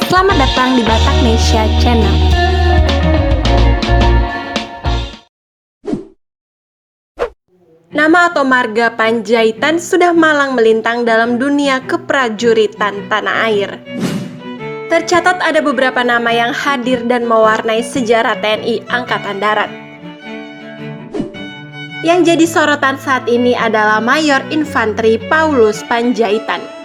Selamat datang di Bataknesia Channel. Nama atau marga Panjaitan sudah malang melintang dalam dunia keprajuritan tanah air. Tercatat ada beberapa nama yang hadir dan mewarnai sejarah TNI Angkatan Darat. Yang jadi sorotan saat ini adalah Mayor Infanteri Paulus Panjaitan.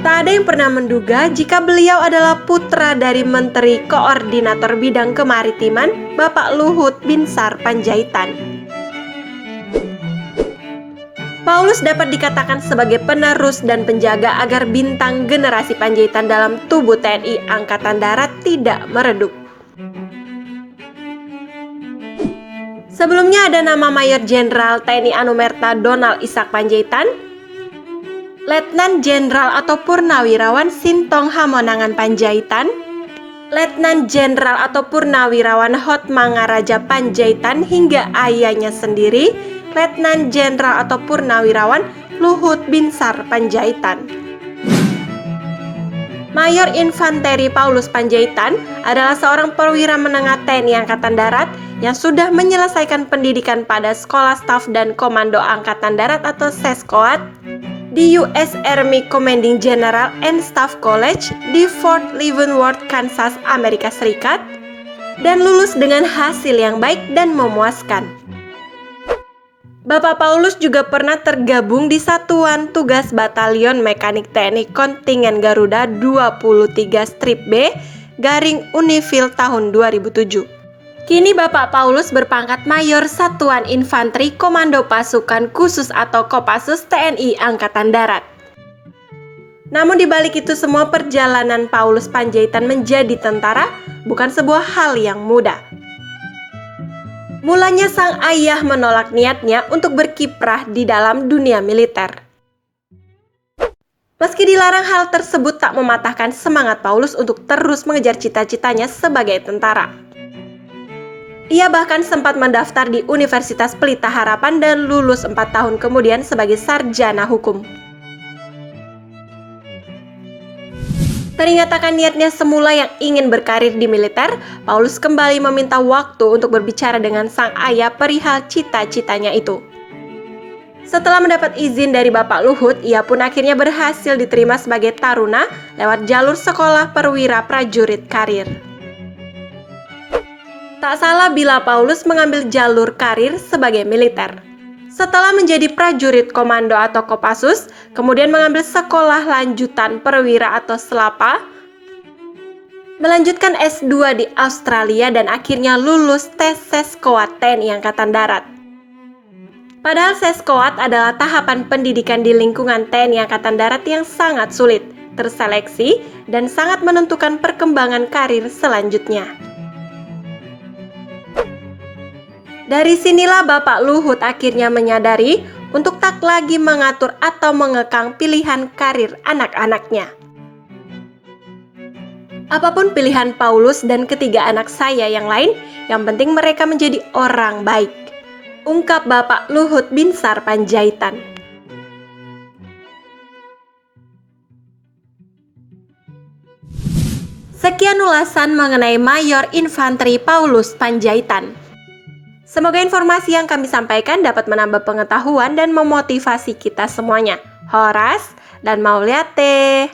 Tak ada yang pernah menduga jika beliau adalah putra dari Menteri Koordinator Bidang Kemaritiman, Bapak Luhut Binsar Panjaitan. Paulus dapat dikatakan sebagai penerus dan penjaga agar bintang generasi Panjaitan dalam tubuh TNI Angkatan Darat tidak meredup. Sebelumnya ada nama Mayor Jenderal TNI Anumerta Donald Ishak Panjaitan, Letnan Jenderal atau Purnawirawan Sintong Hamonangan Panjaitan, Letnan Jenderal atau Purnawirawan Hotmangaraja Panjaitan hingga ayahnya sendiri, Letnan Jenderal atau Purnawirawan Luhut Binsar Panjaitan. Mayor Infanteri Paulus Panjaitan adalah seorang perwira menengah TNI Angkatan Darat yang sudah menyelesaikan pendidikan pada Sekolah Staf dan Komando Angkatan Darat atau SESCOAT di US Army Commanding General and Staff College di Fort Leavenworth, Kansas, Amerika Serikat, dan lulus dengan hasil yang baik dan memuaskan. Bapak Paulus juga pernah tergabung di Satuan Tugas Batalion Mekanik TNI Kontingen Garuda 23 Strip B Garing Unifil tahun 2007. Kini Bapak Paulus berpangkat Mayor Satuan Infanteri Komando Pasukan Khusus atau Kopassus TNI Angkatan Darat. Namun di balik itu semua, perjalanan Paulus Panjaitan menjadi tentara bukan sebuah hal yang mudah. Mulanya sang ayah menolak niatnya untuk berkiprah di dalam dunia militer. Meski dilarang, hal tersebut tak mematahkan semangat Paulus untuk terus mengejar cita-citanya sebagai tentara. Ia bahkan sempat mendaftar di Universitas Pelita Harapan dan lulus 4 tahun kemudian sebagai sarjana hukum. Teringat akan niatnya semula yang ingin berkarir di militer, Paulus kembali meminta waktu untuk berbicara dengan sang ayah perihal cita-citanya itu. Setelah mendapat izin dari Bapak Luhut, ia pun akhirnya berhasil diterima sebagai taruna lewat jalur sekolah perwira prajurit karir. Tak salah bila Paulus mengambil jalur karir sebagai militer. Setelah menjadi prajurit komando atau Kopassus, kemudian mengambil sekolah lanjutan perwira atau SLAPA, melanjutkan S2 di Australia dan akhirnya lulus tes SESCOAT TNI Angkatan Darat. Padahal SESCOAT adalah tahapan pendidikan di lingkungan TNI Angkatan Darat yang sangat sulit, terseleksi, dan sangat menentukan perkembangan karir selanjutnya. Dari sinilah Bapak Luhut akhirnya menyadari untuk tak lagi mengatur atau mengekang pilihan karir anak-anaknya. Apapun pilihan Paulus dan ketiga anak saya yang lain, yang penting mereka menjadi orang baik, ungkap Bapak Luhut Binsar Panjaitan. Sekian ulasan mengenai Mayor Infanteri Paulus Panjaitan. Semoga informasi yang kami sampaikan dapat menambah pengetahuan dan memotivasi kita semuanya. Horas dan Mauliate.